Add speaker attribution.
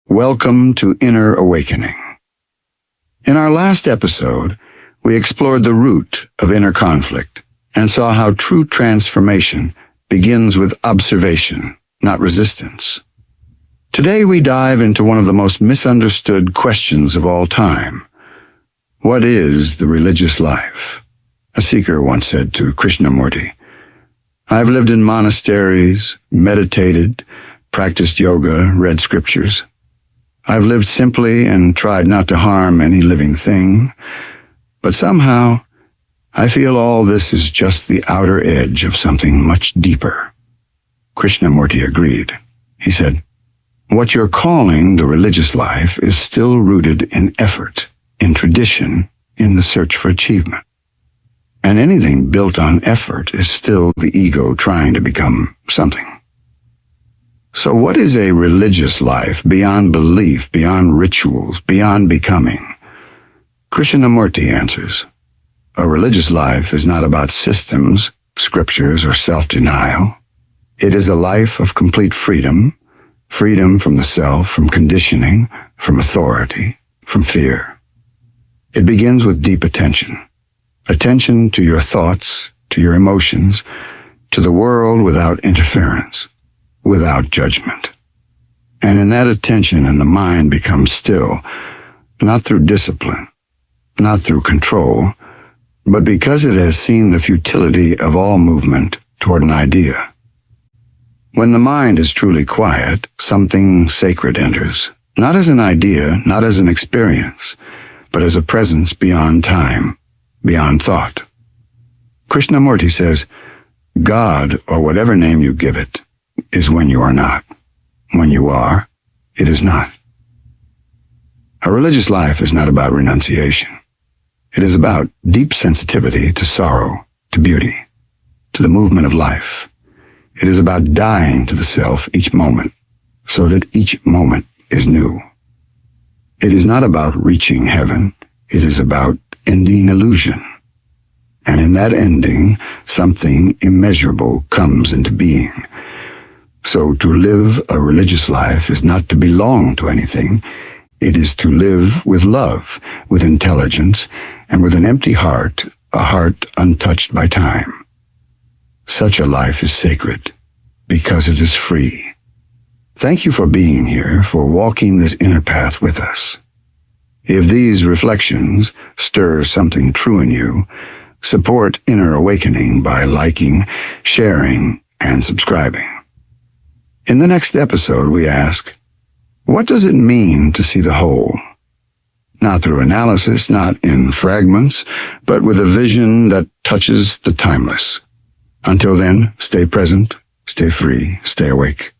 Speaker 1: Welcome to Inner Awakening. In our last episode, we explored the root of inner conflict and saw how true transformation begins with observation, not resistance. Today we dive into one of the most misunderstood questions of all time. What is the religious life? A seeker once said to Krishnamurti, "I've lived in monasteries, meditated, practiced yoga, read scriptures. I've lived simply and tried not to harm any living thing, but somehow I feel all this is just the outer edge of something much deeper." Krishnamurti agreed. He said, "What you're calling the religious life is still rooted in effort, in tradition, in the search for achievement. And anything built on effort is still the ego trying to become something. So what is a religious life beyond belief, beyond rituals, beyond becoming?" Krishnamurti answers, "A religious life is not about systems, scriptures, or self-denial. It is a life of complete freedom, freedom from the self, from conditioning, from authority, from fear. It begins with deep attention. Attention to your thoughts, to your emotions, to the world without interference, without judgment. And in that attention the mind becomes still, not through discipline, not through control, but because it has seen the futility of all movement toward an idea. When the mind is truly quiet, something sacred enters, not as an idea, not as an experience, but as a presence beyond time, beyond thought. Krishnamurti says, God, or whatever name you give it, is when you are not. When you are, it is not. A religious life is not about renunciation. It is about deep sensitivity to sorrow, to beauty, to the movement of life. It is about dying to the self each moment, so that each moment is new. It is not about reaching heaven. It is about ending illusion. And in that ending, something immeasurable comes into being. So to live a religious life is not to belong to anything. It is to live with love, with intelligence, and with an empty heart, a heart untouched by time. Such a life is sacred because it is free. Thank you for being here, for walking this inner path with us. If these reflections stir something true in you, support Inner Awakening by liking, sharing, and subscribing. In the next episode, we ask, what does it mean to see the whole? Not through analysis, not in fragments, but with a vision that touches the timeless. Until then, stay present, stay free, stay awake.